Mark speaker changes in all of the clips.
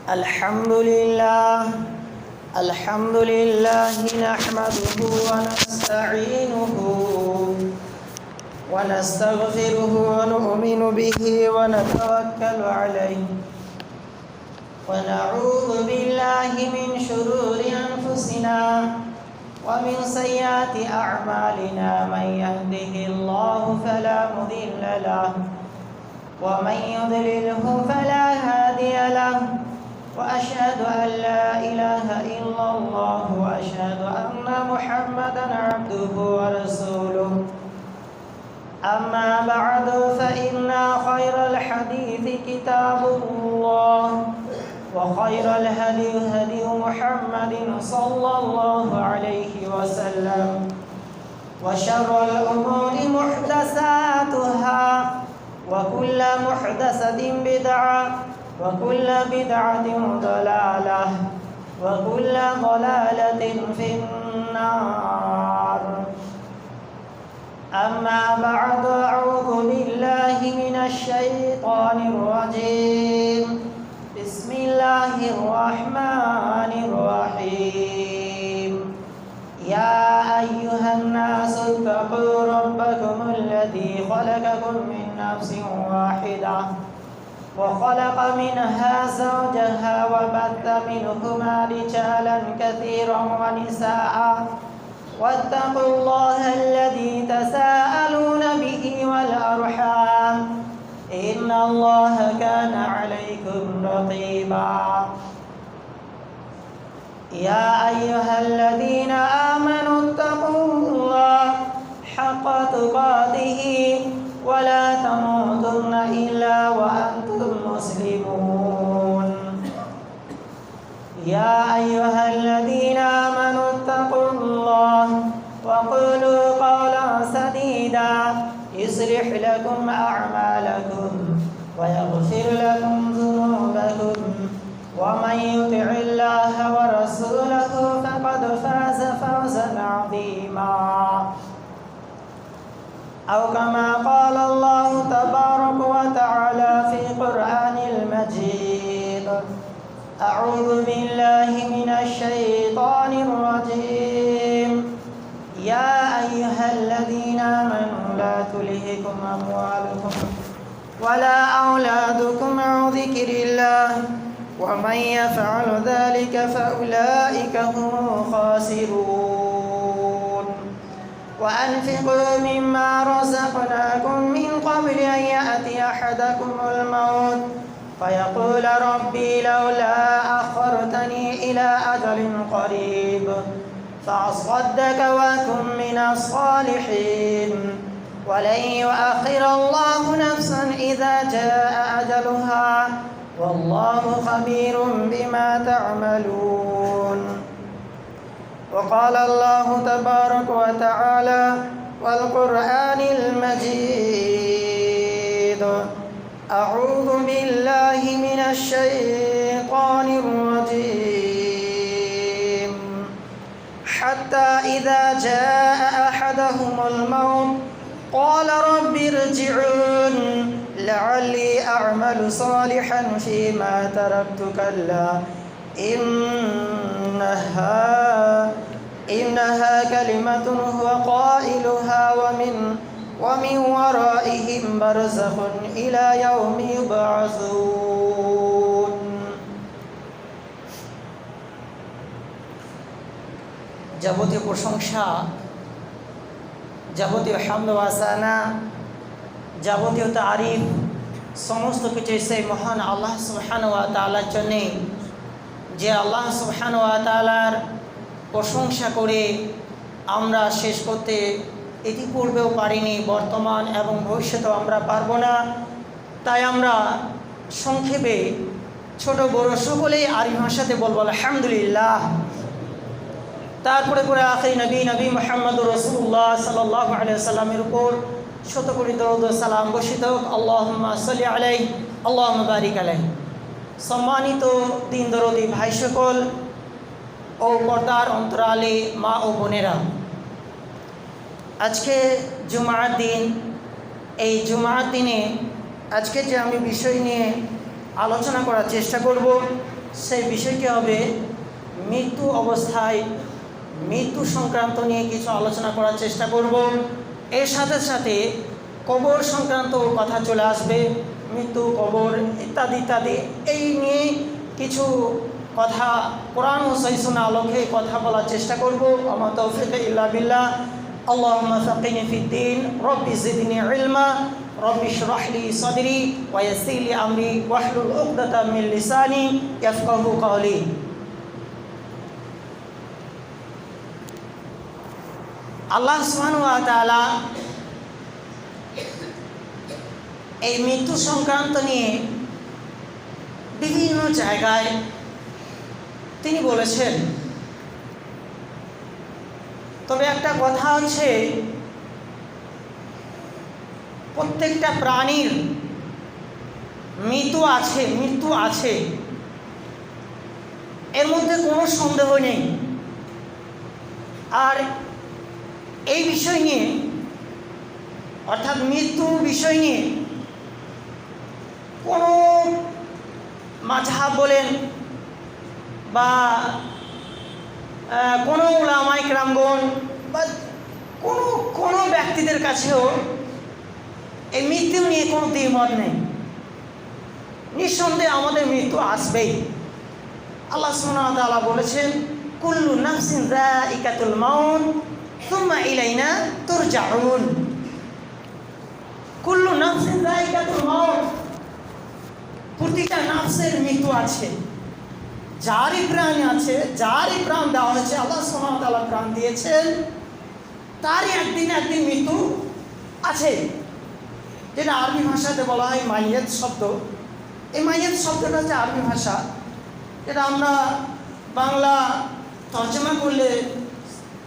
Speaker 1: الحمد لله نحمده ونستعينه ونستغفره ونؤمن به ونتوكل عليه ونعوذ بالله من شرور أنفسنا ومن سيئات أعمالنا من يهده الله فلا مضل له ومن يضلله فلا هادي له وأشهد أن لا إله إلا الله وأشهد أن محمدا عبده ورسوله أما بعد فإن خير الحديث كتاب الله وخير الهدي هدي محمد صلى الله عليه وسلم وشر الأمور محدثاتها وكل محدثة بدعة وكل بدعة ضلالة وكل ضلالة في النار أما بعد أعوذ بالله من الشيطان الرجيم بسم الله الرحمن الرحيم يا أيها الناس اتقوا ربكم الذي خلقكم من نفس واحدة وخلق منها زوجها وبث منهما رجالا كثيرا ونساء واتقوا الله الذي تساءلون به والأرحام إن الله كان عليكم رقيبا يا أيها الذين آمنوا اتقوا الله حق تقاته ولا تموتن إلا وأنتم مسلمون يا أيها الذين آمنوا اتقوا الله وقولوا قولا سديدا يصلح لكم أعمالكم ويغفر لكم ذنوبكم ومن يطع الله ورسوله فقد فاز فوزا عظيما أو كما قال الله تبارك وتعالى في القرآن المجيد أعوذ بالله من الشيطان الرجيم يا أيها الذين آمنوا لا تلهكم أموالكم ولا أولادكم عن ذكر الله ومن يفعل ذلك فأولئك هم الخاسرون وأنفقوا مما رزقناكم من قبل أن يأتي أحدكم الموت فيقول ربي لولا أخرتني إلى أجل قريب فأصدق وأكن من الصالحين ولن يؤخر الله نفسا إذا جاء أجلها والله خبير بما تعملون وقال الله تبارك وتعالى والقرآن المجيد أعوذ بالله من الشيطان الرجيم حتى إذا جاء أحدهم الموت قال رب ارجعون لعلي أعمل صالحا فيما تركت كلا إنها كلمة هو قائلها ومن ورائهم برزخ إلى يوم يبعثون যাবতীয় প্রশংসা যাবতীয় হামদ ওয়া সানা যাবতীয় তারিফ সমস্ত কিছু সেই মহান আল্লাহ সুবহানাহু ওয়া তাআলার জন্যে যে আল্লাহ সুবহানাহু ওয়া তাআলার প্রশংসা করে আমরা শেষ করতে ইতিপূর্বেও পারিনি, বর্তমান এবং ভবিষ্যতেও আমরা পারবো না। তাই আমরা সংক্ষেপে ছোট বড় সকলেই আরবি ভাষাতে বলবো আলহামদুলিল্লাহ। তারপরে করে আখির নবী মুহাম্মদুর রাসূলুল্লাহ সাল্লাল্লাহু আলাইহি সাল্লামের উপর শত কোটি দরুদ ও সালাম বর্ষিত হোক। আল্লাহুম্মা সাল্লি আলাইহি আল্লাহুম্মা বারিক আলাইহি। সম্মানিত দিন দরদি ভাই সকল ও পর্দার অন্তরালে মা ও বোনেরা, আজকে জুমার দিন। এই জুমার দিনে আজকে যে আমি বিষয় নিয়ে আলোচনা করার চেষ্টা করব সেই বিষয়টি হবে মৃত্যু অবস্থায় মৃত্যু সংক্রান্ত নিয়ে কিছু আলোচনা করার চেষ্টা করব। এর সাথে সাথে কবর সংক্রান্ত কথা চলে আসবে, মৃত্যু, কবর ইত্যাদি ইত্যাদি, এই নিয়ে কিছু কথা কোরআন ও সহিহ সুন্নাহর আলোকে কথা বলার চেষ্টা করব। আমা তাওফীক ইল্লা বিল্লাহ। আল্লাহুম্মা ফাক্কিহনি ফিদ্দীন, রব্বি জিদনি ইলমা, রব্বি ইশরাহ লি সাদরি ওয়া ইয়াসসির লি আমরি ওয়াহলুল উকদাতাম মিন লিসানি ইয়াফকাহু কওলি। আল্লাহ সুবহানাহু ওয়া তাআলা এই মৃত্যু সংক্রান্ত নিয়ে বিভিন্ন জায়গায় তিনি বলেছেন। তবে একটা কথা হচ্ছে, প্রত্যেকটা প্রাণীর মৃত্যু আছে, এর মধ্যে কোনো সন্দেহ নেই। আর এই বিষয় নিয়ে, অর্থাৎ মৃত্যু বিষয় নিয়ে কোনো মাযহাব বলেন বা কোনো উলামায়ে কেরামগণ বা কোনো ব্যক্তিদের কাছেও এই মৃত্যু নিয়ে কোনো দ্বিমত নেই। নিঃসন্দেহে আমাদের মৃত্যু আসবেই। আল্লাহ সুবহানাহু ওয়া তাআলা বলেছেন, কুল্লু নাফসিন যায়িকাতুল মাউত সুম্মা ইলাইনা তুরজাউন। কুল্লু নাফসিন যায়িকাতুল মাউত, প্রতিটা নাফসের মৃত্যু আছে। যারই প্রাণ আছে, যারই প্রাণ দেওয়া হয়েছে, আল্লাহ সুবহানাহু ওয়া তাআলা প্রাণ দিয়েছেন, তারই একদিন মৃত্যু আছে। যেটা আরবি ভাষাতে বলা হয় মাইয়াত শব্দ। এই মাইয়াত শব্দটা হচ্ছে আরবি ভাষা, যেটা আমরা বাংলা তর্জমা করলে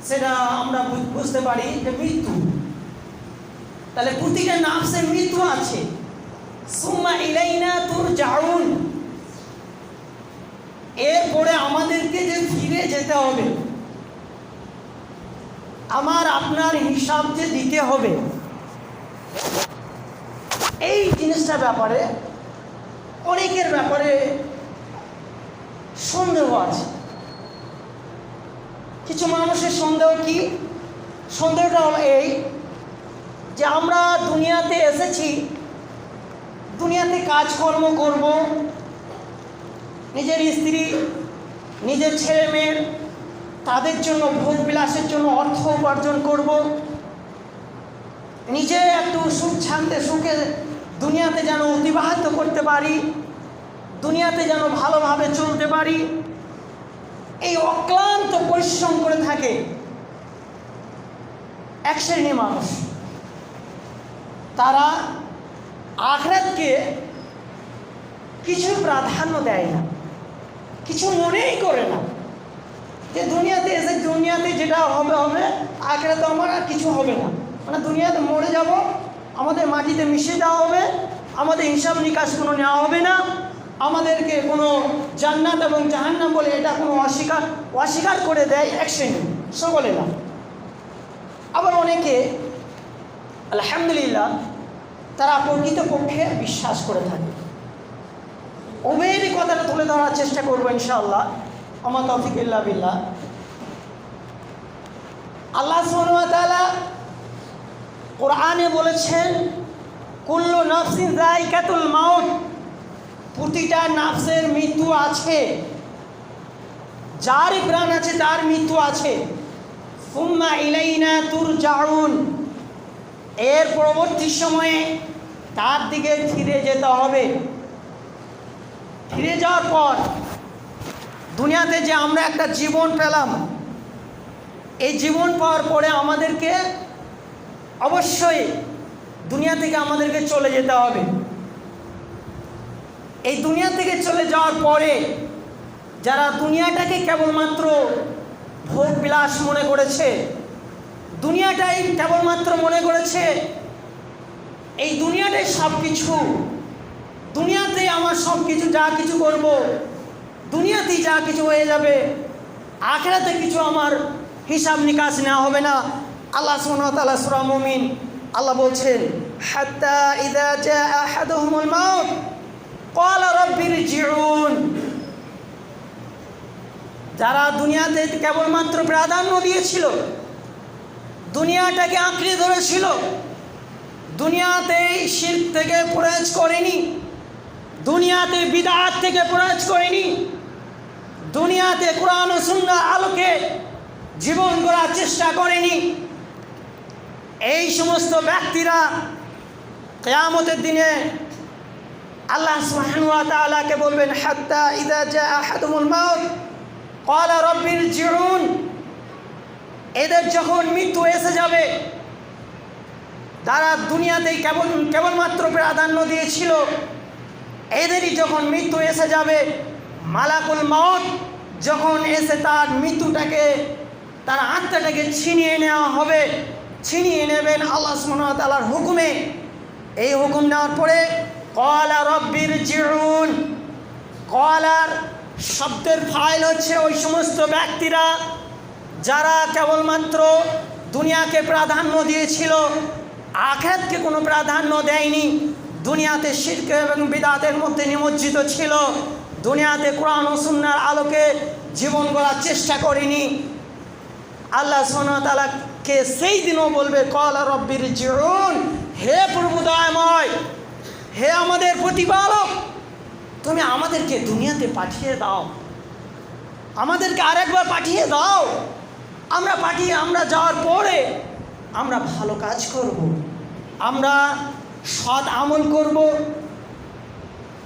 Speaker 1: সেটা আমরা বুঝতে পারি যে মৃত্যু। তাহলে প্রতিটা নাফসের মৃত্যু আছে। সুম্মা ইলাইনা তুরজাউন, এরপরে আমাদেরকে যে ফিরে যেতে হবে, আমার আপনার হিসাব যে দিতে হবে, এই জিনিসটার ব্যাপারে অনেকের ব্যাপারে সন্দেহ আছে। কিছু মানুষের সন্দেহ কি? সন্দেহটা হলো এই যে আমরা দুনিয়াতে এসেছি, দুনিয়াতে কাজকর্ম করব, নিজের স্ত্রী, নিজের ছেলে মেয়ের, তাদের জন্য ভোগ বিলাসের জন্য অর্থ উপার্জন করব, নিজে একটু সুখ শান্তি সুখে দুনিয়াতে যেন অতিবাহিত করতে পারি, দুনিয়াতে যেন ভালোভাবে চলতে পারি, এই অক্লান্ত পরিশ্রম করে থাকে এক শ্রেণীর মানুষ। তারা আখিরাতকে কিছু প্রাধান্য দেয় না, কিছু মনেই করে না যে দুনিয়াতে এসে দুনিয়াতে যেটা হবে হবে, আখিরাতে আমার আর কিছু হবে না। মানে দুনিয়াতে মরে যাব, আমাদের মাটিতে মিশে যাওয়া হবে, আমাদের হিসাব নিকাশ কোনো নেওয়া হবে না, আমাদেরকে কোনো জান্নাত এবং জাহান্নাম বলে এটা কোনো অস্বীকার করে দেয় এক শ্রেণী, সকলে না। আবার অনেকে আলহামদুলিল্লাহ তারা প্রকৃতপক্ষে বিশ্বাস করে থাকে। উভয়েরই কথাটা তুলে ধরার চেষ্টা করবো ইনশাআল্লাহ। আমা তাওফীক ইল্লা বিল্লাহ। আল্লাহ সুবহানাহু ওয়া তাআলা কোরআনে বলেছেন, কুল্লু নাফসিন যায়িকাতুল মাউত, প্রতিটা নাফসের মৃত্যু আছে, যারই প্রাণ আছে তার মৃত্যু আছে। সুম্মা ইলাইনা তুরজাউন, এর পরবর্তী সময়ে তার দিকে ফিরে যেতে হবে। ফিরে যাওয়ার পর দুনিয়াতে যে আমরা একটা জীবন পেলাম, এই জীবন পাওয়ার পরে আমাদেরকে অবশ্যই দুনিয়া থেকে আমাদেরকে চলে যেতে হবে। এই দুনিয়া থেকে চলে যাওয়ার পরে যারা দুনিয়াটাকে কেবলমাত্র ভোগ বিলাস মনে করেছে, দুনিয়াটাই কেবলমাত্র মনে করেছে এই দুনিয়াটাই সব কিছু, দুনিয়াতেই আমার সব কিছু, যা কিছু করব দুনিয়াতেই যা কিছু হয়ে যাবে, আখিরাতে কিছু আমার হিসাব নিকাশ নেওয়া হবে না। আল্লাহ সুবহানাহু ওয়া তাআলা সূরা মুমিন আল্লাহ বলছেন, হাত্তা ইযা জাআ আহাদুহুমুল মাউত ক্বালা রাব্বি ইরজিউন, যারা দুনিয়াতে কেবলমাত্র প্রাধান্য দিয়েছিল, দুনিয়াটাকে আঁকড়ে ধরেছিল, দুনিয়াতে শিরক থেকে পরহেজ করেনি, দুনিয়াতে বিদআত থেকে পরহেজ করেনি, দুনিয়াতে কোরআন ও সুন্নাহর আলোকে জীবন গড়ার চেষ্টা করেনি, এই সমস্ত ব্যক্তিরা কিয়ামতের দিনে আল্লাহ সুবহানাহু ওয়া তাআলাকে বলবেন, হাত্তা ইযা জা আহাদুহুল মাউত ক্বালা রাব্বি ইরজিউন, এদের যখন মৃত্যু এসে যাবে, তারা দুনিয়াতেই কেবলমাত্র প্রাধান্য দিয়েছিল, এদেরই যখন মৃত্যু এসে যাবে, মালাকুল মাউত যখন এসে তার মৃত্যুটাকে, তার আত্মাটাকে ছিনিয়ে নেওয়া হবে, ছিনিয়ে নেবেন আল্লাহ সুবহানাহু ওয়া তাআলার হুকুমে। এই হুকুম নেওয়ার পরে ক্বালা রাব্বি ইরজিউন, ক্বালার শব্দের ফাইল হচ্ছে ওই সমস্ত ব্যক্তিরা যারা কেবলমাত্র দুনিয়াকে প্রাধান্য দিয়েছিল, আখিরাতকে কোনো প্রাধান্য দেয়নি, দুনিয়াতে শিরক এবং বিদআতের মধ্যে নিমজ্জিত ছিল, দুনিয়াতে কোরআন ও সুন্নাহর আলোকে জীবন গড়ার চেষ্টা করেনি। আল্লাহ সুবহানাহু ওয়া তাআলাকে সেই দিনও বলবে, ক্বালা রাব্বি ইরজিউন, হে প্রভু দয়াময়, হে আমাদের প্রতিপালক, তুমি আমাদেরকে দুনিয়াতে পাঠিয়ে দাও, আমাদেরকে আরেকবার পাঠিয়ে দাও, আমরা যাওয়ার পরে আমরা ভালো কাজ করব, আমরা সৎ আমল করব।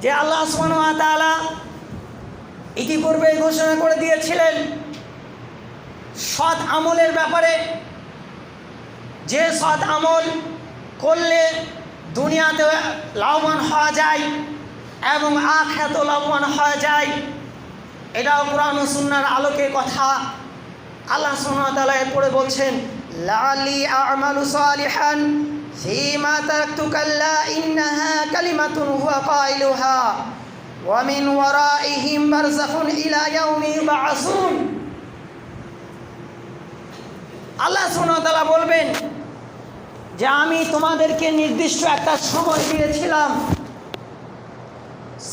Speaker 1: যে আল্লাহ সুবহানাহু ওয়া তাআলা ইতিপূর্বে ঘোষণা করে দিয়েছিলেন সৎ আমলের ব্যাপারে, যে সৎ আমল করলে দুনিয়াতে লাভবান হওয়া যায় এবং আখিরাতেও লাভবান হওয়া যায়। এটাও কোরআন ও সুন্নাহর আলোকে কথা। আল্লাহ সুবহানাহু ওয়া তাআলা এরপরে বলছেন, লাআল্লি আ'মালু সালিহান ফীমা তারাকতু কাল্লা ইন্নাহা কালিমাতুন হুয়া কাইলুহা ওয়া মিন ওয়ারাইহিম বারযাখুন ইলা ইয়াউমি ইউবআসুন। আল্লাহ সুবহানাহু ওয়া তাআলা বলবেন যে আমি তোমাদেরকে নির্দিষ্ট একটা সময় দিয়েছিলাম,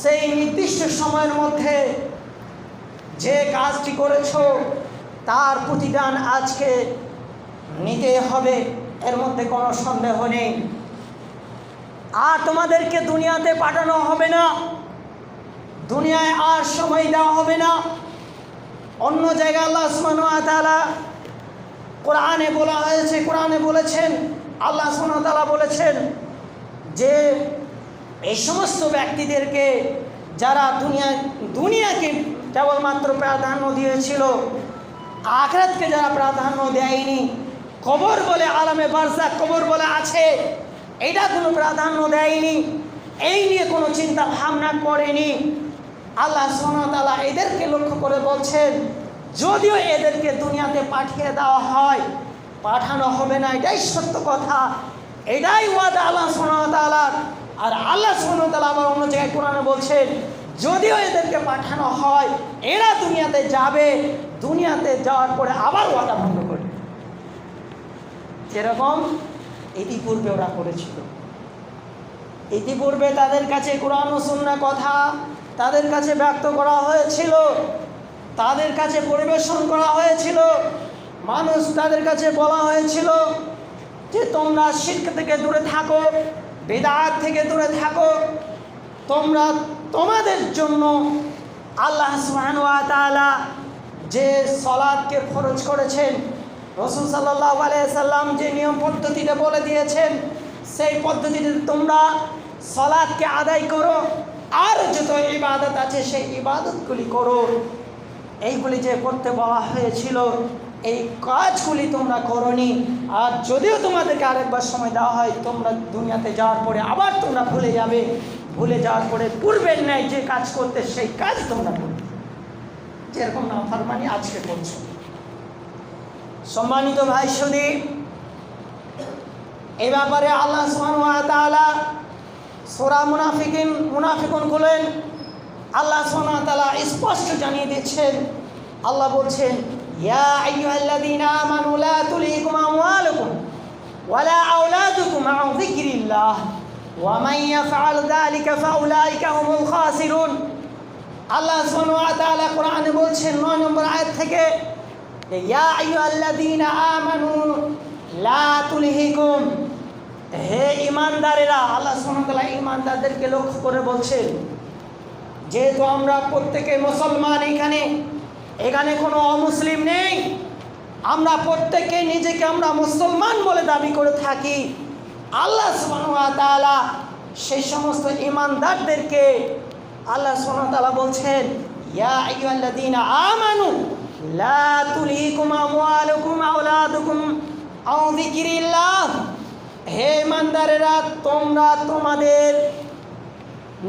Speaker 1: সেই নির্দিষ্ট সময়ের মধ্যে যে কাজটি করেছো তার প্রতিদান আজকে নিতে হবে, এর মধ্যে কোনো সন্দেহ নেই। আর তোমাদেরকে দুনিয়াতে পাঠানো হবে না, দুনিয়ায় আর সময় দেওয়া হবে না। অন্য জায়গায় আল্লাহ সুবহানাহু ওয়া তাআলা কোরআনে বলা হয়েছে, কোরআনে বলেছেন, আল্লাহ সুবহানাহু ওয়া তাআলা বলেছেন যে এই সমস্ত ব্যক্তিদেরকে যারা দুনিয়াকে কেবলমাত্র প্রাধান্য দিয়েছিল, আখিরাতকে যারা প্রাধান্য দেয়নি, কবর বলে আলামে বারজাখ, কবর বলে আছে, এটা কোনো প্রাধান্য দেয়নি, এই নিয়ে কোনো চিন্তা ভাবনা করেনি, আল্লাহ সুবহানাহু ওয়া তাআলা এদেরকে লক্ষ্য করে বলছেন, যদিও এদেরকে দুনিয়াতে পাঠিয়ে দেওয়া হয়, পাঠানো হবে না, এটাই সত্য কথা, এটাই ওয়াদা আল্লাহ সুবহানাহু ওয়া তাআলার। আর আল্লাহ সুবহানাহু ওয়া তাআলা আবার অন্য জায়গায় কোরআনে বলছেন, যদিও এদেরকে পাঠানো হয়, এরা দুনিয়াতে যাবে, দুনিয়াতে যাওয়ার পরে আবার ওয়াদা ভঙ্গ করবে, যেরকম ইতিপূর্বে ওরা করেছিল। ইতিপূর্বে তাদের কাছে কোরআন ও সুন্নাহ কথা তাদের কাছে ব্যক্ত করা হয়েছিল, তাদের কাছে পরিবেশন করা হয়েছিল, মানুষ তাদের কাছে বলা হয়েছিল যে তোমরা শিরক থেকে দূরে থাকো, বিদআত থেকে দূরে থাকো, তোমাদের জন্য আল্লাহ সুবহানাহু ওয়া তাআলা যে সালাতকে ফরজ করেছেন, রাসূল সাল্লাল্লাহু আলাইহি সাল্লাম যে নিয়ম পদ্ধতিতে বলে দিয়েছেন, সেই পদ্ধতিতে তোমরা সালাতকে আদায় করো, আর যত ইবাদত আছে সেই ইবাদতগুলি করো। এইগুলি যে করতে বলা হয়েছিল, এই কাজগুলি তোমরা করনি। আর যদিও তোমাদেরকে আরেকবার সময় দেওয়া হয়, তোমরা দুনিয়াতে যাওয়ার পরে আবার তোমরা ভুলে যাবে, ভুলে যাওয়ার পরে পূর্বের ন্যায় যে কাজ করতে সেই কাজ তোমরা করবে, যেরকম নাফরমানি আজকে করছো। সম্মানিত ভাই সুধী, এই ব্যাপারে আল্লাহ সুবহানাহু ওয়া তাআলা সূরা মুনাফিকুন খুলেন, আল্লাহ সুবহানাহু ওয়া তাআলা স্পষ্ট জানিয়ে দিচ্ছেন। আল্লাহ বলছেন, ইয়া আইয়ুহাল্লাযীনা আমানু লা তুলহিকুম আমওয়ালুকুম ওয়ালা আওলাদুকুম আন যিকরিল্লাহ ওয়া মান ইয়াফআল যালিকা ফাউলাইকা হুমুল খাসিরুন। আল্লাহ সুবহানাহু ওয়া তাআলা কোরআনে বলছেন 9 নম্বর আয়াত থেকে, ইয়া আইয়ুহাল্লাযীনা আমানু লা তুলহিকুম, হে ঈমানদারেরা। আল্লাহ সুবহানাহু ওয়া তাআলা ঈমানদারদেরকে লক্ষ্য করে বলছেন, যেহেতু আমরা প্রত্যেকে মুসলমান, এখানে কোনো অমুসলিম নেই, আমরা প্রত্যেকে নিজেকে আমরা মুসলমান বলে দাবি করে থাকি। আল্লাহ সুবহানাহু ওয়া তাআলা সেই সমস্ত ঈমানদারদেরকে আল্লাহ সুবহানাহু ওয়া তাআলা বলছেন, ইয়া আইয়ুহাল্লাযীনা আমানু লা তুলহিকুম আমওয়ালুকুম আওলাদুকুম আন যিকরিল্লাহ, হে ঈমানদারেরা, তোমরা তোমাদের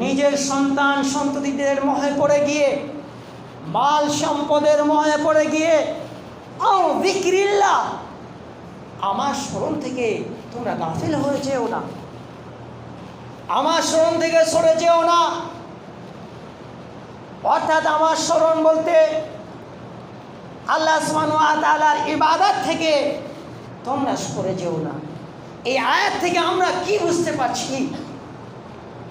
Speaker 1: নিজের সন্তান সন্ততিদের মোহে পড়ে গিয়ে, মাল সম্পদের মোহে পড়ে গিয়ে, আন যিকরিল্লাহ, আমার স্মরণ থেকে তোমরা গাফিল হয়ে যেও না, আমার স্মরণ থেকে সরে যেও না। অর্থাৎ আমার স্মরণ বলতে আল্লাহ সুবহানাহু ওয়া তাআলার ইবাদত থেকে তোমরা সরে যেও না। এই আয়াত থেকে আমরা কি বুঝতে পারছি?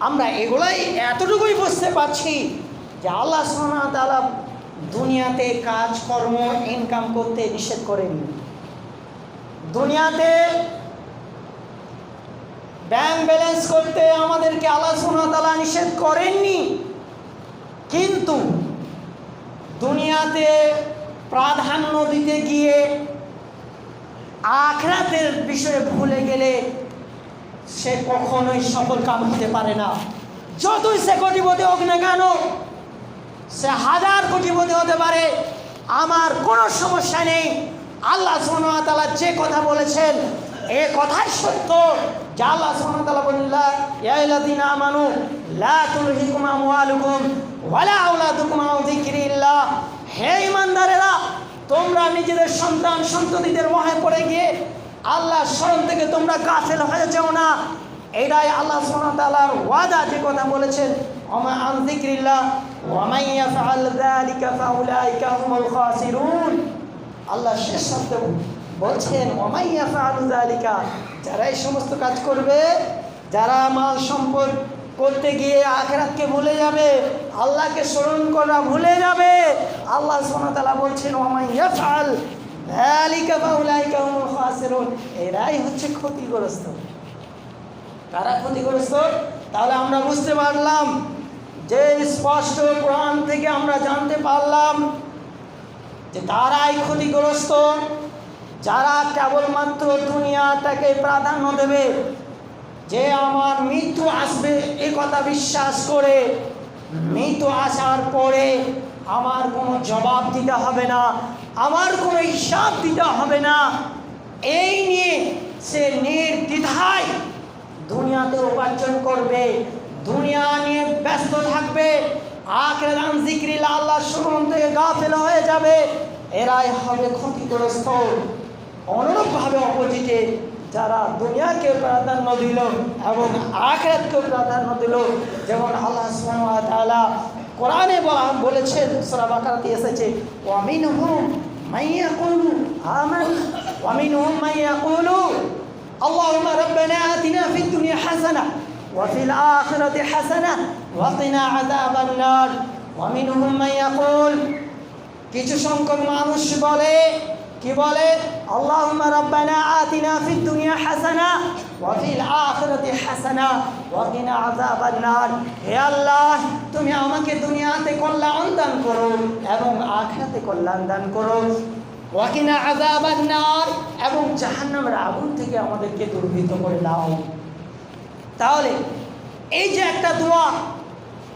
Speaker 1: আমরা এগুলাই এতটুকুই বুঝতে পারছি যে আল্লাহ সুবহানাহু ওয়া তাআলা দুনিয়াতে কাজকর্ম ইনকাম করতে নিষেধ করেননি, দুনিয়াতে ব্যাংক ব্যালেন্স করতে আমাদেরকে আল্লাহ সুবহানাহু ওয়া তাআলা নিষেধ করেননি। কিন্তু দুনিয়াতে প্রাধান্য দিতে গিয়ে আখিরাতের বিষয়ে ভুলে গেলে সে কখনোই সফল কাম হতে পারে না। যতই সে কোটিপতি হোক না কেন, সে 1000 কোটিপতি হতে পারে, আমার কোনো সমস্যা নেই। আল্লাহ সুবহানাহু ওয়া তাআলা যে কথা বলেছেন এ কথাই সত্য। যা আল্লাহ সুবহানাহু ওয়া তাআলা বললেন, ইয়া আইয়ুহাল্লাযীনা আমানু লা তুলহিকুম আমওয়ালুকুম ওয়ালা আওলাদুকুম আন যিকরিল্লাহ, হে ঈমানদারেরা, তোমরা নিজেদের সন্তান সন্ততিদের মোহে পড়ে গিয়ে আল্লাহর স্মরণ থেকে তোমরা গাফিল হয়ে যেও না। এটাই আল্লাহ সুবহানাহু ওয়া তাআলার ওয়াদা, যে কথা বলেছেন, ওমা আন যিকরিল্লাহ ওয়া মান ইয়াফআল যালিকা ফাউলাইকা হুমুল খাসিরুন। আল্লাহ শেষ শব্দে বলছেন, ওয়া মান ইয়াফআল যালিকা, যারা এই সমস্ত কাজ করবে, যারা মাল সম্পদ করতে গিয়ে আখিরাতকে ভুলে যাবে, আল্লাহকে স্মরণ করা ভুলে যাবে, আল্লাহ সুবহানাহু ওয়া তাআলা বলছেন, ওয়া মান ইয়াফআল যালিকা ফাউলাইকা হুমুল খাসিরুন, এরাই হচ্ছে ক্ষতিগ্রস্ত। কারা ক্ষতিগ্রস্ত? তাহলে আমরা বুঝতে পারলাম যে স্পষ্ট কোরআন থেকে আমরা জানতে পারলাম যে তারাই ক্ষতিগ্রস্ত, যারা কেবলমাত্র দুনিয়াটাকে প্রাধান্য দেবে, যে আমার মৃত্যু আসবে এ কথা বিশ্বাস করে, মৃত্যু আসার পরে আমার কোনো জবাব দিতে হবে না, আমার কোনো হিসাব দিতে হবে না, এই নিয়ে সে নির্দ্বিধায় দুনিয়াতে উপার্জন করবে, দুনিয়া নিয়ে ব্যস্ত থাকবে, আখিরাত আন যিকরিল্লাহ, আল্লাহর স্মরণ থেকে গাফিল হয়ে যাবে, এরাই হবে ক্ষতিগ্রস্ত। অনুরূপভাবে অপোজিটে যারা দুনিয়াকে প্রাধান্য দিল এবং আখিরাতকে প্রাধান্য দিল, যেমন আল্লাহ সুবহানাহু ওয়া তাআলা কোরআনে বলেছেন, সূরা বাকারাতে এসেছে, ওয়া মিনহুম মান ইয়াকুলু আমান্না ওয়া মিনহুম মান ইয়াকুলু আল্লাহুম্মা রাব্বানা আতিনা ফিদ দুনিয়া হাসানাহ ওয়া ফিল আখিরাতি হাসানাহ ওয়া কিনা আযাবান নার। ওয়া মিনহুম মান ইয়াকুল, কিছু সংখ্যক মানুষ বলে, কি বলে? আল্লাহুম্মা রাব্বানা আতিনা ফিদ দুনিয়া হাসানাহ ওয়া ফিল আখিরাতি হাসানাহ ওয়া কিনা আযাবান নার, হে আল্লাহ, তুমি আমাকে দুনিয়াতে কল্যাণ দান করো এবং আখিরাতে কল্যাণ দান করো, ওয়া কিনা আযাবান নার, এবং জাহান্নামের আগুন থেকে আমাদেরকে দুর্ভীত করে দাও। তাহলে এই যে একটা দোয়া,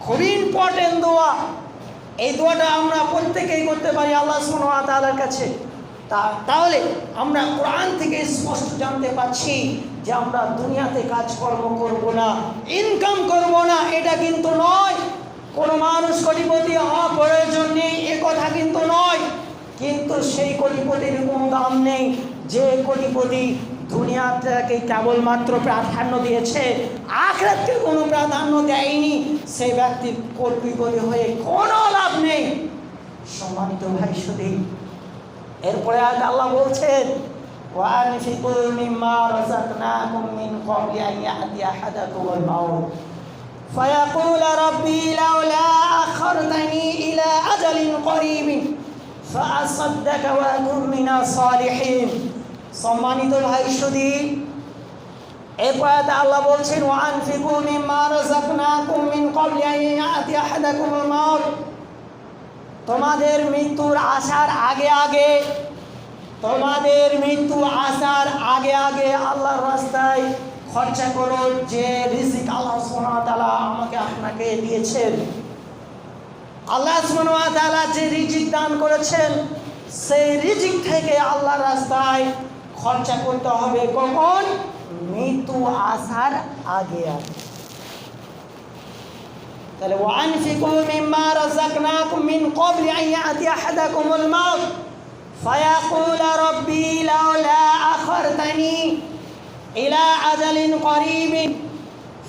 Speaker 1: খুবই ইম্পর্টেন্ট দোয়া, এই দোয়াটা আমরা প্রত্যেকেই করতে পারি আল্লাহ সুবহানাহু ওয়া তাআলার কাছে। তাহলে আমরা কোরআন থেকে স্পষ্ট জানতে পারছি যে আমরা দুনিয়াতে কাজকর্ম করব না, ইনকাম করব না, এটা কিন্তু নয়। কোনো মানুষ কোটিপতি হওয়া প্রয়োজন নেই এ কথা কিন্তু নয়, কিন্তু সেই কোটিপতির কোনো দাম নেই যে কোটিপতি দুনিয়াটাকে কেবলমাত্র প্রাধান্য দিয়েছে, আখিরাতকে কোনো প্রাধান্য দেয়নি, সেই ব্যক্তির কোটিপতি হয়ে কোনো লাভ নেই। সম্মানিত ভাই সুধী, এরপরে আজ আল্লাহ বলছেন, ওয়ানফিকু মিম্মা রাযাকনাকুম মিন ক্বাবলি আন ইয়াতিয়া আহাদাকুমুল মাউত ফায়াকুল রাব্বি লাউলা আখারতানি আজালিন করিবিন ফাআসাদদাক ওয়া আকুন মিনাস সালিহিন। সম্মানিত ভাই সুধী, এরপর আল্লাহ বলছেন ওয়া আনফিকু মিম্মা রাযাকনাকুম মিন ক্বাবলি আন ইয়াতি আহাদাকুমুল মাউত। তোমাদের মৃত্যুর আসার আগে আগে, তোমাদের মৃত্যু আসার আগে আগে আল্লাহর রাস্তায় খরচা করো, যে রিজিক আল্লাহ সুবহানাহু ওয়া তাআলা আমাকে আপনাকে দিয়েছেন। আল্লাহ সুবহানাহু ওয়া তাআলা যে রিজিক দান করেছেন, সেই রিজিক থেকে আল্লাহর রাস্তায় খরচা করতে হবে। কখন? মৃত্যু আসার আগে আগে। তাহলে ওয়ানফিকু মিম্মা রাযাকনাকুম মিন ক্বাবলি আন ইয়াতি আহাদাকুমুল মাউত ফায়াকুল রাব্বি লাউলা আখারতানি ইলা আজালিন করিবিন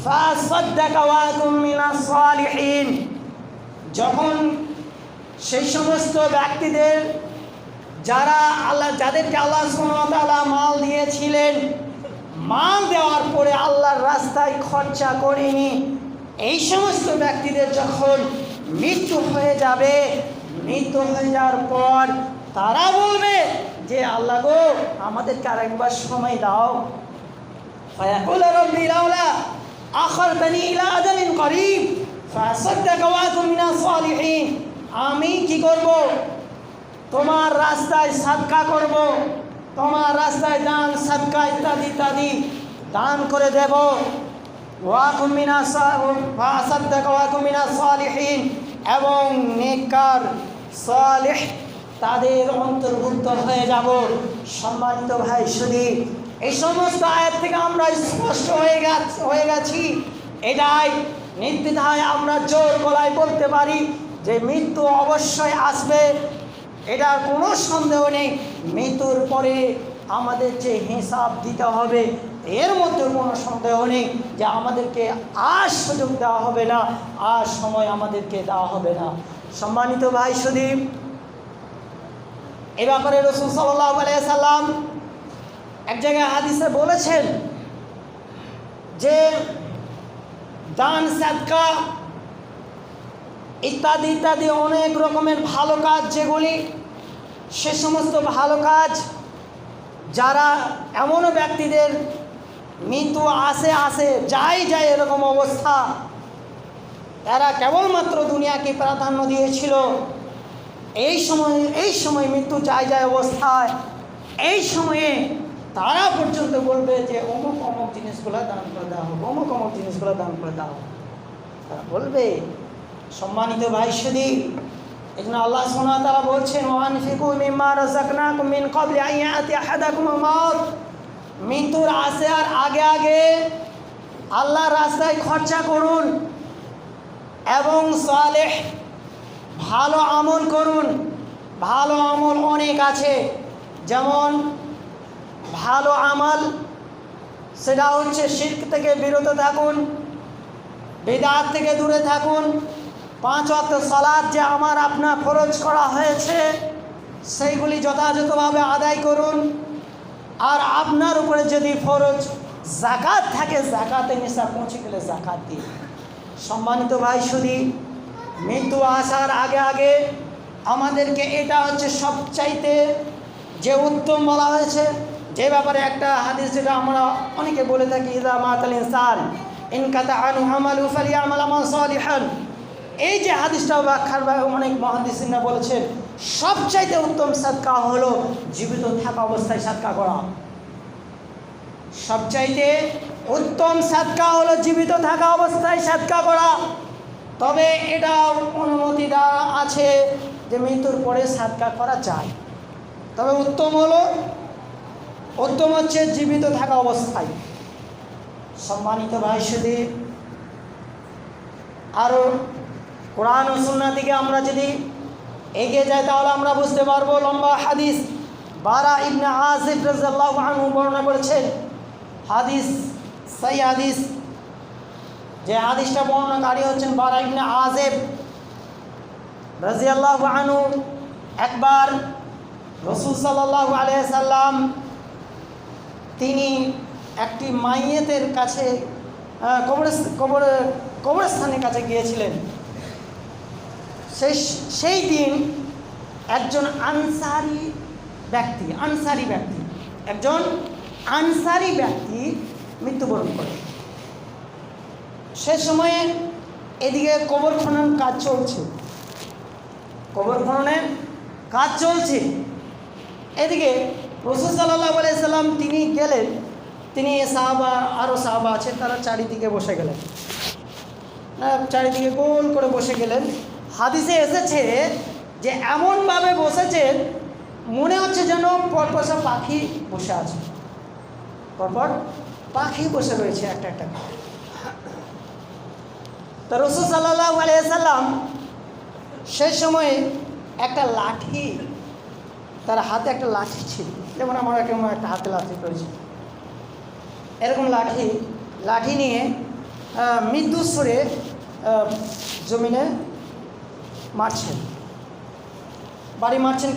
Speaker 1: ফাসাদদাক ওয়া আকুন মিনাস সালিহিন। যখন সেই সমস্ত ব্যক্তিদের যাদেরকে আল্লাহ সুবহানাহু ওয়া তাআলা মাল দিয়েছিলেন, মাল দেওয়ার পরে আল্লাহর রাস্তায় খরচা করেনি, এই সমস্ত ব্যক্তিদের যখন মৃত্যু হয়ে যাবে, মৃত্যু হয়ে যাওয়ার পর তারা বলবে যে আল্লাহ গো, আমাদেরকে আরেকবার সময় দাও। ফায়াকুল রাব্বি লাউলা আখারতানি ইলা আজালিন করিব ফাসাদদাক ওয়া আকুন মিনাস সালিহিন। আমি কি করব? তোমার রাস্তায় সাদকা করব, তোমার রাস্তায় দান সাদকা ইত্যাদি ইত্যাদি দান করে দেব। এবং নেককার সালেহ তাদের অন্তর্ভুক্ত হয়ে যাব। সম্মানিত ভাই সুধী, এই সমস্ত আয়াত থেকে আমরা স্পষ্ট হয়ে গেছি, এটাই নির্দ্বিধায় আমরা জোর গলায় বলতে পারি যে মৃত্যু অবশ্যই আসবে, এটার কোনো সন্দেহ নেই। মৃত্যুর পরে আমাদের যে হিসাব দিতে হবে, এর মধ্যে কোনো সন্দেহ নেই যে আমাদেরকে আর সুযোগ দেওয়া হবে না, আর সময় আমাদেরকে দেওয়া হবে না। সম্মানিত ভাই সুধী, এ ব্যাপারে রাসূল সাল্লাল্লাহু আলাইহি সাল্লাম এক জায়গায় হাদিসে বলেছেন যে দান সাদকা ইত্যাদি ইত্যাদি অনেক রকমের ভালো কাজ, যেগুলি সে সমস্ত ভালো কাজ যারা এমনও ব্যক্তিদের মৃত্যু আসে যায় এরকম অবস্থা, এরা কেবলমাত্র দুনিয়াকে প্রাধান্য দিয়েছিল, এই সময় মৃত্যু যায় অবস্থায়, এই সময়ে তারা পর্যন্ত বলবে যে অমুক অমুক জিনিসগুলো দান করে দেওয়া হোক, অমুক অমুক জিনিসগুলো দান করে দেওয়া হোক, তারা বলবে। সম্মানিত ভাই সুধী, এই জন্য আল্লাহ সুবহানাহু ওয়া তাআলা বলছেন ওয়ানফিকু মিম্মা রাযাকনাকুম মিন ক্বাবলি আন ইয়াতি আহাদাকুমুল মাউত। মৃত্যুর আসার আগে আগে আল্লাহর রাস্তায় খরচা করুন এবং সালেহ ভালো আমল করুন। ভালো আমল অনেক আছে, যেমন ভালো আমল সেটা হচ্ছে শিরক থেকে বিরত থাকুন, বিদআত থেকে দূরে থাকুন, 5 ওয়াক্ত সালাত যে আমার আপনার ফরজ করা হয়েছে সেইগুলি যথাযথভাবে আদায় করুন। আর আপনার উপরে যদি ফরজ যাকাত থাকে, যাকাতে নিসাব পৌঁছে গেলে যাকাত দিন। সম্মানিত ভাই সুধী, মৃত্যু আসার আগে আগে আমাদেরকে এটা হচ্ছে সবচাইতে যে উত্তম বলা হয়েছে, যে ব্যাপারে একটা হাদিস যেটা আমরা অনেকে বলে থাকি, ইযা মাতাল ইনসান ইনকাতা আনহু আমালু ফালিয়ামাল আমাল সালিহান। এই যে হাদিসটা ব্যাখ্যার অনেক মুহাদ্দিসিনরা বলেছেন সবচাইতে উত্তম সাদকা হলো জীবিত থাকা অবস্থায় সাদকা করা। সবচাইতে উত্তম সাদকা হলো জীবিত থাকা অবস্থায় সাদকা করা। তবে এটা অনুমতি দেওয়া আছে যে মৃত্যুর পরে সাদকা করা যায়, তবে উত্তম হচ্ছে জীবিত থাকা অবস্থায়। সম্মানিত ভাই সুধী, আরও কোরআন ও সুন্নাহ থেকে আমরা যদি এগিয়ে যাই তাহলে আমরা বুঝতে পারবো। লম্বা হাদিস বারা ইবনে আজিব রাদিয়াল্লাহু আনহু বর্ণনা করেছেন, হাদিস সেই হাদিস, যে হাদিসটা বর্ণনাকারী হচ্ছেন বারা ইবনে আজিব রাদিয়াল্লাহু আনহু। একবার রাসূল সাল্লাল্লাহু আলাইহি সাল্লাম তিনি একটি মাইয়েতের কাছে কবরস্থানের কাছে গিয়েছিলেন। সেই দিন একজন আনসারি ব্যক্তি মৃত্যুবরণ করে। সে সময়ে এদিকে কবর খননের কাজ চলছে, এদিকে রাসূল সাল্লাল্লাহু আলাইহি সাল্লাম তিনি গেলেন, তিনি আরও সাহাবা আছে, তারা চারিদিকে বসে গেলেন, চারিদিকে গোল করে বসে গেলেন। হাদিসে এসেছে যে এমনভাবে বসেছেন মনে হচ্ছে যেন পরপর সব পাখি বসে আছে, পাখি বসে রয়েছে একটা। তো রাসূল সাল্লাল্লাহু আলাইহি সাল্লাম সেই সময়ে একটা লাঠি, তার হাতে একটা লাঠি ছিল, যেমন আমার একটা হাতে লাঠি রয়েছে, এরকম লাঠি নিয়ে মৃদু সুরে জমিনে মারছেন। বাড়ি মারছেন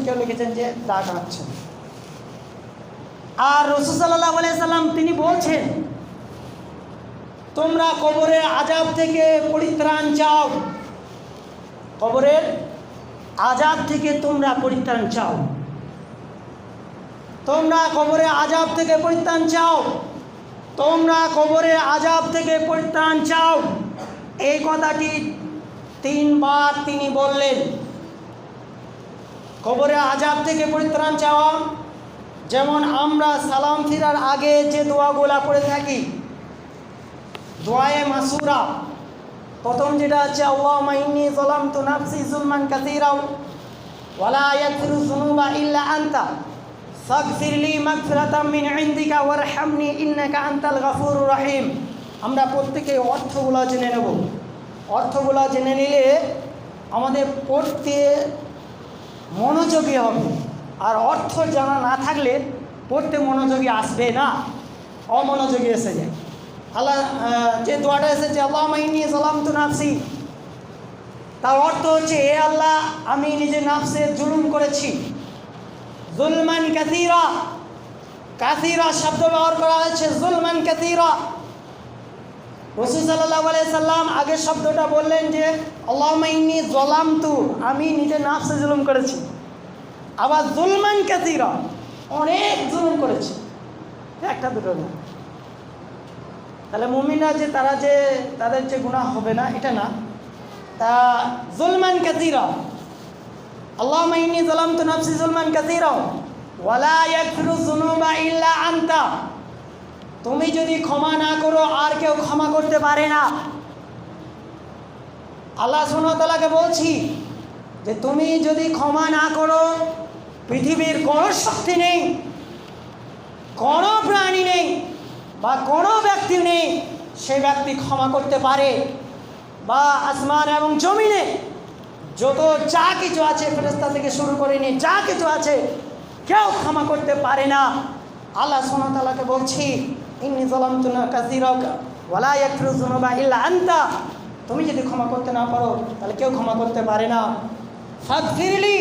Speaker 1: কেউ লিখেছেন যে দাগ আঁকছেন। আর রাসূল সাল্লাল্লাহু আলাইহি সাল্লাম তিনি বলছেন, তোমরা কবরের আযাব থেকে পরিত্রাণ চাও, কবরের আযাব থেকে তোমরা পরিত্রাণ চাও, তোমরা কবরের আযাব থেকে পরিত্রাণ চাও, তোমরা কবরের আযাব থেকে পরিত্রাণ চাও। এই কথাটি 3 বার তিনি বললেন। কবরের আযাব থেকে পরিত্রাণ চাওয়া, যেমন আমরা সালাম ফিরার আগে যে দোয়াগুলা পড়ে থাকি, দোয়ায়ে মাসুরা, প্রথম যেটা আছে আল্লাহুম্মা ইন্নী যালামতু নাফসি যুলমান কাসীরা ওয়া লা ইয়াগফিরু যুনুবা ইল্লা আনতা ফাগফিরলি মাগফিরাতাম মিন ইনদিকা ওয়ারহামনি ইন্নাকা আনতাল গাফুরুর রহিম। আমরা প্রত্যেকে অর্থগুলো জেনে নেব। অর্থগুলো জেনে নিলে আমাদের পড়তে মনোযোগী হবে, আর অর্থ জানা না থাকলে পড়তে মনোযোগী আসবে না, অমনোযোগী এসে যায়। আল্লাহ যে দোয়াটা এসেছে আল্লাহুম্মা ইন্নী যালামতু নাফসি, তার অর্থ হচ্ছে, হে আল্লাহ আমি নিজে নাফসে জুলুম করেছি। যুলমান কাসীরা শব্দ ব্যবহার করা হয়েছে, যুলমান কাসীরা। রাসূল সাল্লাল্লাহু আলাইহি সাল্লাম আগের শব্দটা বললেন যে আল্লাহুম্মা ইন্নী যালামতু, আমি নিজে নাফসে জুলুম করেছি। আবার যুলমান কাসীরা, অনেক জুলুম করেছি, একটা দুটো না। তাহলে মুমিনরা যে তাদের যে গুনাহ হবে না এটা না, তা যুলমান কাসীরা, আল্লাহুম্মা ইন্নী যালামতু নাফসি যুলমান কাসীরা ওয়া লা ইয়াগফিরু যুনুবা ইল্লা আনতা, তুমি যদি ক্ষমা না করো আর কেউ ক্ষমা করতে পারে না। আল্লাহ সুবহানাহু ওয়া তাআলাকে বলছি যে তুমি যদি ক্ষমা না করো, পৃথিবীর কোনো শক্তি নেই, কোনো প্রাণী নেই বা কোনো ব্যক্তি নেই সে ব্যক্তি ক্ষমা করতে পারে, বা আসমান এবং জমিনে যত যা কিছু আছে, ফেরেশতা থেকে শুরু করে নিয়ে যা কিছু আছে, কেউ ক্ষমা করতে পারে না। আল্লাহ সুবহানাহু ওয়া তাআলাকে বলছি, ইন্নী যালামতু কাসীরা ওয়া লা ইয়াগফিরু যুনুবা ইল্লা আনতা, তুমি যদি ক্ষমা করতে না পারো তাহলে কেউ ক্ষমা করতে পারে না। ফাগফিরলি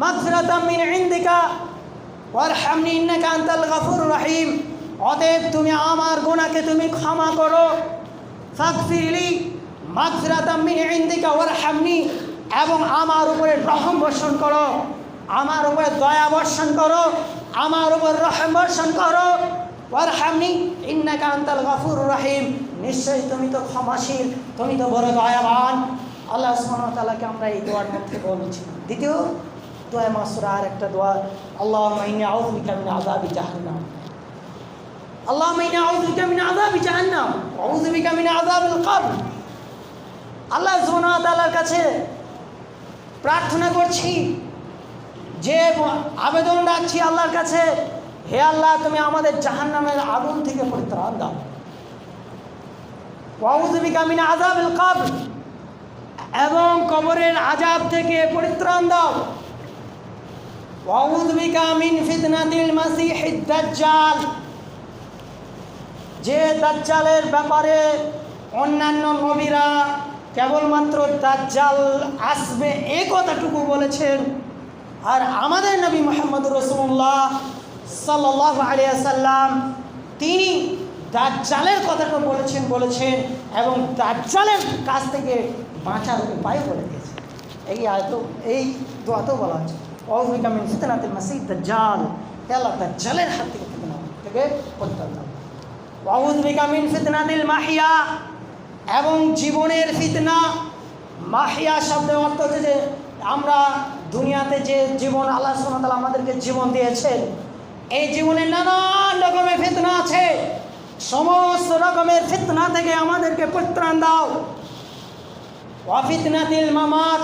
Speaker 1: মাগফিরাতাম মিন ইনদিকা ওয়ারহামনি ইন্নাকা আনতাল গাফুরুর রহিম, অতএব তুমি আমার গুনাহকে তুমি ক্ষমা করো। ফাগফিরলি মাগফিরাতাম মিন ইনদিকা ওয়ারহামনি, এবং আমার উপরে রহম বর্ষণ করো, আমার উপরে দয়া বর্ষণ করো, আমার উপর রহম বর্ষণ করো। ওয়ারহামনি ইন্নাকা আনতাল গাফুরুর রহিম, নিশ্চয়ই তুমি তো ক্ষমাশীল, তুমি তো বড় দয়াবান। আল্লাহ সুবহানাহু ওয়া তাআলাকে আমরা এই দোয়ার মধ্যে বলেছি। দ্বিতীয় দোয়া মাসুরা, আর একটা দোয়া, আল্লাহুম্মা ইন্নী আউযু বিকা মিন আযাবি জাহান্নাম, আল্লাহুম্মা ইন্নী আউযু বিকা মিন আযাবি জাহান্নাম ওয়া আউযু বিকা মিন আযাবিল কবর। আল্লাহ সুবহানাহু ওয়া তাআলার কাছে প্রার্থনা করছি, যে আবেদন রাখছি আল্লাহর কাছে, হে আল্লাহ তুমি আমাদের জাহান্নামের আগুন থেকে পরিত্রাণ দাও। ওয়া আউযু বিকা মিন আযাবিল কবর, এবং কবরের আযাব থেকে পরিত্রাণ দাও। ওয়া আউযু বিকা মিন ফিতনাতিল মাসিহিদ দাজ্জাল, যে দাজ্জালের ব্যাপারে অন্যান্য নবীরা কেবলমাত্র দাজ্জাল আসবে এই কথাটুকু বলেছেন, আর আমাদের নবী মুহাম্মদ রাসূলুল্লাহ সাল্লাল্লাহু আলাইহি ওয়াসাল্লাম তিনি দাজ্জালের কথাটা বলেছেন এবং দাজ্জালের কাছ থেকে বাঁচার উপায় বলে দিয়েছে। এই দোয়াতেও বলা হচ্ছে আউযু বিকা মিন ফিতনাতিল মাসিহ দাজ্জাল, হে আল্লাহ দাজ্জালের হাত থেকে ফিতনা থেকে পরিত্রাণ দাও। আউযু বিকা মিন ফিতনাতিল মাহিয়া, এবং জীবনের ফিতনা। মাহিয়া শব্দের অর্থ হচ্ছে যে আমরা দুনিয়াতে যে জীবন আল্লাহ সুবহানাহু ওয়া তাআলা আমাদেরকে জীবন দিয়েছেন, এই জীবনে নানান রকমের ফিতনা আছে, সমস্ত রকমের ফিতনা থেকে আমাদেরকে পরিত্রাণ দাও। ওয়া ফিতনাতিল মামাত,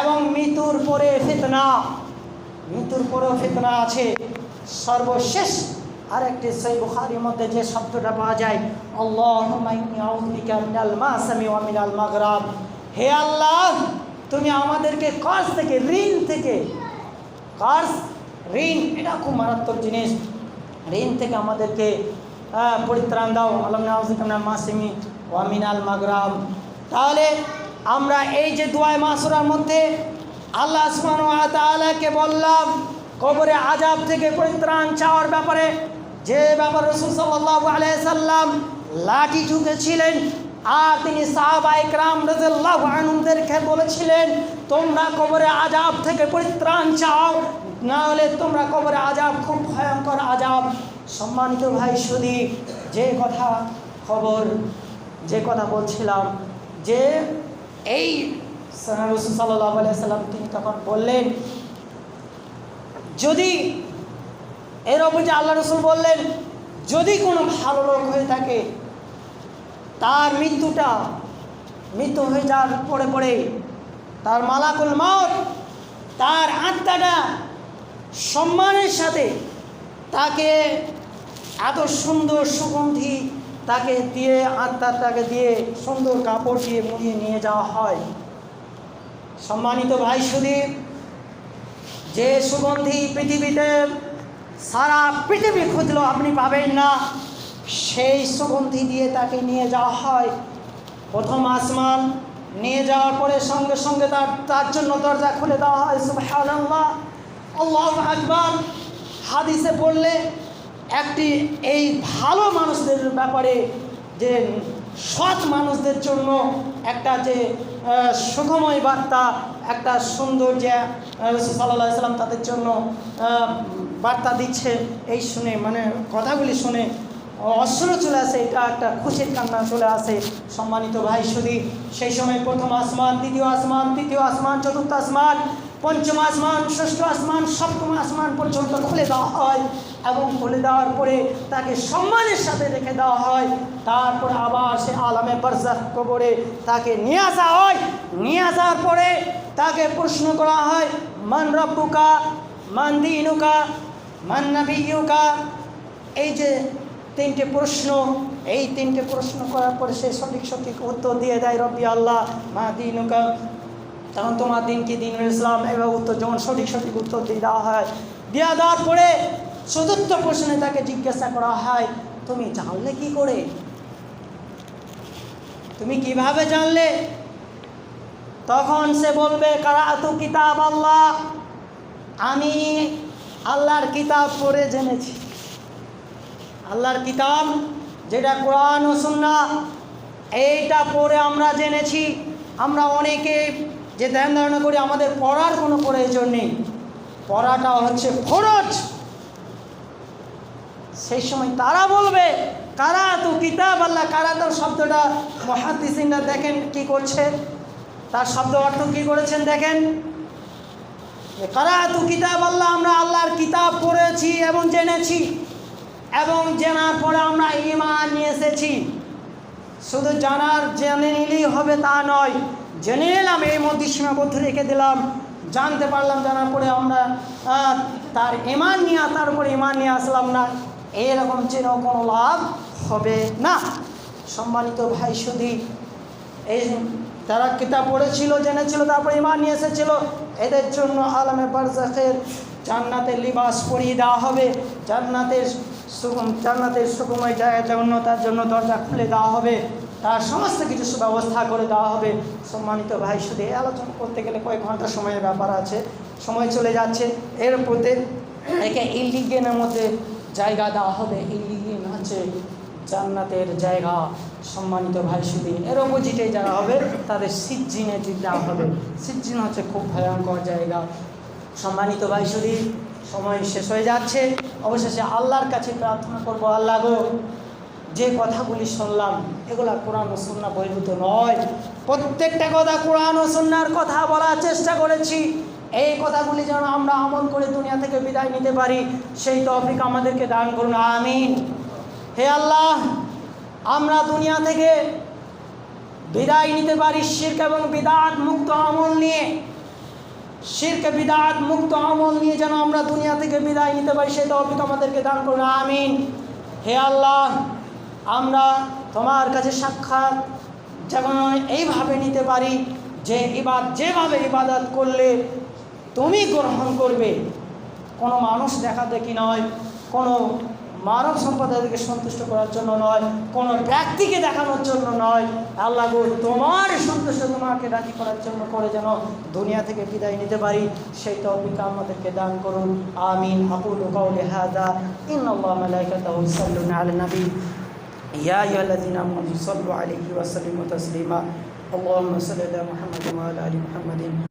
Speaker 1: এবং মৃত্যুর পরে ফিতনা, মৃত্যুর পরেও ফিতনা আছে। সর্বশেষ আরেকটি সহিহ বুখারীর মধ্যে যে শব্দটা পাওয়া যায়, আল্লাহুম্মা ইন্নী আউযু বিকা মিনাল মাসামি ওয়া মিনাল মাগরাব, হে আল্লাহ তুমি আমাদেরকে কর্জ থেকে, ঋণ থেকে, কর্জ ঋণ এটা খুব মারাত্মক জিনিস, ঋণ থেকে আমাদেরকে পরিত্রাণ দাও। আল্লাহুম্মা আউযু বিকা মিনাল মাসামি ওয়া মিনাল মাগরাব। তাহলে আমরা এই যে দোয়া মাসুরার মধ্যে আল্লাহ সুবহানাহু ওয়া তাআলাকে বললাম কবরে আযাব থেকে পরিত্রাণ চাওয়ার ব্যাপারে, যে ব্যাপারে রাসূল সাল্লাল্লাহু আলাইহি সাল্লাম লাঠি ঠুকেছিলেন, আর তিনি সাহাবায়ে কেরাম রাদিয়াল্লাহু আনহুদেরকে বলেছিলেন তোমরা কবরে আযাব থেকে পরিত্রাণ চাও, না হলে তোমরা কবরে আযাব খুব ভয়ঙ্কর আযাব। সম্মানিত ভাই শুধু যে কথা বলছিলাম, যে এই রাসূল সাল্লাল্লাহু আলাইহি সাল্লাম তিনি তখন বললেন, যদি এর উপর যে আল্লাহ রাসূল বললেন যদি কোনো ভালো লোক হয়ে থাকে তার মৃত্যু হয়ে যাওয়ার পরে তার মালাকুল মউত তার আত্মাটা সম্মানের সাথে তাকে এত সুন্দর সুগন্ধি তাকে দিয়ে, আত্মাটাকে দিয়ে সুন্দর কাপড় দিয়ে মুড়িয়ে নিয়ে যাওয়া হয়। সম্মানিত ভাই শুধু যে সুগন্ধি পৃথিবীতে সারা পৃথিবী খুঁজলেও আপনি পাবেন না, সেই সুগন্ধি দিয়ে তাকে নিয়ে যাওয়া হয় প্রথম আসমান। নিয়ে যাওয়ার পরে সঙ্গে সঙ্গে তার জন্য দরজা খুলে দেওয়া হয়। সুবহানাল্লাহ, আল্লাহু আকবার। হাদিসে পড়লে একটি এই ভালো মানুষদের ব্যাপারে, যে সৎ মানুষদের জন্য একটা যে সুখময় বার্তা, একটা সুন্দর যে রাসূল সাল্লাল্লাহু আলাইহি সাল্লাম তাদের জন্য বার্তা দিচ্ছে, এই শুনে মানে কথাগুলি শুনে অশ্রু চলে আসে, এটা একটা খুশির কান্না চলে আসে। সম্মানিত ভাই শুধু সেই সময় প্রথম আসমান, দ্বিতীয় আসমান, তৃতীয় আসমান, চতুর্থ আসমান, পঞ্চম আসমান, ষষ্ঠ আসমান, সপ্তম আসমান পর্যন্ত খুলে দেওয়া হয়, এবং খুলে দেওয়ার পরে তাকে সম্মানের সাথে রেখে দেওয়া হয়। তারপর আবার সে আলামে বারজাখ কবরে তাকে নিয়ে আসা হয়। নিয়ে আসার পরে তাকে প্রশ্ন করা হয়, মান রব্বুকা, মান দীনুকা, মান নাবিয়ুকা। এই যে তিনটে প্রশ্ন, এই তিনটে প্রশ্ন করার পরে সে সঠিক উত্তর দিয়ে দেয়, রব্বি আল্লাহ, মা দীনুকা, তখন তোমার দিন কি, দিন ইসলাম। এবার উত্তর যখন সঠিক উত্তর দিয়ে দেওয়া হয়, দেওয়ার পরে চতুর্থ প্রশ্নে তাকে জিজ্ঞাসা করা হয়, তুমি জানলে কি করে, তুমি কিভাবে জানলে? তখন সে বলবে, কারাতু কিতাব আল্লাহ, আমি আল্লাহর কিতাব পড়ে জেনেছি। আল্লাহর কিতাব যেটা কোরআন ও সুন্নাহ, এইটা পড়ে আমরা জেনেছি। আমরা অনেকে যে ধ্যান ধারণা করি আমাদের পড়ার কোনো প্রয়োজন নেই, পড়াটা হচ্ছে ফরজ। সেই সময় তারা বলবে, কারাতু কিতাব আল্লাহ। কারাতু শব্দটা মুহাদ্দিসিনরা দেখেন কি করছে, তার শব্দ অর্থ কি করেছেন দেখেন, কারাতু কিতাব আল্লাহ, আমরা আল্লাহর কিতাব পড়েছি এবং জেনেছি, এবং জানার পরে আমরা ঈমান নিয়ে এসেছি। শুধু জেনে নিলেই হবে তা নয়, জেনে নিলাম এর মধ্যে সীমাবদ্ধ রেখে দিলাম, জানতে পারলাম, জানার পরে আমরা তার ঈমান নিয়ে, তার উপরে ঈমান নিয়ে আসলাম না, এরকম যেন কোনো লাভ হবে না। সম্মানিত ভাই শুধু এই তারা কিতাব পড়েছিল, জেনেছিল, তারপরে ঈমান নিয়ে এসেছিল, এদের জন্য আলামে বারজাখের জান্নাতের লিবাস পরিয়ে দেওয়া হবে, জান্নাতের সুখময় জায়গার জন্য তার জন্য দরজা খুলে দেওয়া হবে, তার সমস্ত কিছু সুব্যবস্থা করে দেওয়া হবে। সম্মানিত ভাই শুধু এই আলোচনা করতে গেলে কয়েক ঘন্টা সময়ের ব্যাপার আছে, সময় চলে যাচ্ছে। এর প্রতি একে ইল্লিগেনের মধ্যে জায়গা দেওয়া হবে। ইল্লিগেন হচ্ছে জান্নাতের জায়গা, সম্মানিত ভাই শুধু এর অপোজিটে যারা হবে তাদের সিজ্জিনে দেওয়া হবে। সিজ্জিন হচ্ছে খুব ভয়ঙ্কর জায়গা। সম্মানিত ভাই শুধু সময় শেষ হয়ে যাচ্ছে, অবশেষে আল্লাহর কাছে প্রার্থনা করব, আল্লাহ গো, যে কথাগুলি শুনলাম এগুলা কোরআন ও সুন্নাহ বহির্ভূত নয়, প্রত্যেকটা কথা কোরআন ও সুন্নাহর কথা বলার চেষ্টা করেছি। এই কথাগুলি যেন আমরা আমল করে দুনিয়া থেকে বিদায় নিতে পারি, সেই তৌফিক আমাদেরকে দান করুন, আমিন। হে আল্লাহ, আমরা দুনিয়া থেকে বিদায় নিতে পারি শিরক এবং বিদআত মুক্ত আমল নিয়ে। শিরক বিদআত মুক্ত আমল নিয়ে যেন আমরা দুনিয়া থেকে বিদায় নিতে পারি, সেই তৌফিক আমাদেরকে দান করুন, আমিন। হে আল্লাহ, আমরা তোমার কাছে সাক্ষাৎ যেমন এইভাবে নিতে পারি যে যেভাবে ইবাদত করলে তুমি গ্রহণ করবে, কোনো মানুষ দেখা দেখি নয়, কোনো মানব সম্প্রদায়কে সন্তুষ্ট করার জন্য নয়, কোনো ব্যক্তিকে দেখানোর জন্য নয়। আল্লাহ গো, তোমার সন্তুষ্ট, তোমাকে রাজি করার জন্য করে যেন দুনিয়া থেকে বিদায় নিতে পারি, সেই তৌফিক আমাদেরকে দান করুন, আমিন। আকুলু কাওলি হাযা, ইন্নাল্লাহা ওয়া মালাইকাতাহু ইউসাল্লুনা আলান নবী, ইয়া আইয়ুহাল্লাযীনা আমানু সাল্লু আলাইহি ওয়া সাল্লিমু তাসলিমা। আল্লাহুম্মা সাল্লি আলা মুহাম্মাদিন ওয়া আলা আলি মুহাম্মাদিন।